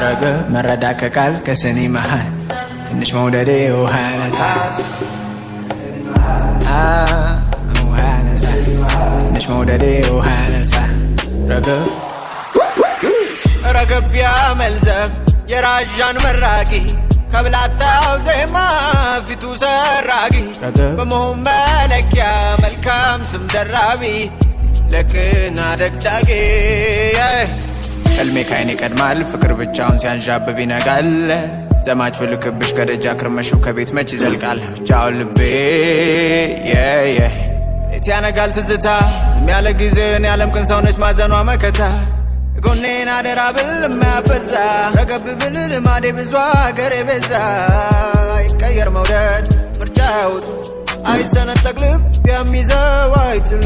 ረገ መረዳ ከቃል ከስኒ መሃል ትንሽ መውደዴ ውሃ ያነሳል ትንሽ መውደዴ ውሃ ያነሳል ረገብ ያመልዘብ የራዣን መራቂ ከብላታው ዜማ ፊቱ ሰራጊ በመሆን መለኪያ መልካም ስም ደራቢ ለቅና ደግዳጌ ሕልሜ ካይኔ ቀድማል ፍቅር ብቻውን ሲያንዣብብ ይነጋል ዘማች ብልክብሽ ከደጃ ክርመሹ ከቤት መች ይዘልቃል ብቻውን ልቤ ሌት ያነጋል ትዝታ ዝም ያለ ጊዜን ያለምቅን ሰውነች ማዘኗ መከታ ጎኔን አደራ ብል የሚያበዛ ረገብ ብል ልማዴ ብዙ አገር የበዛ አይቀየር መውደድ ምርጫ ያውጡ አይሰነጠቅ ልብ የሚዘው አይትሉ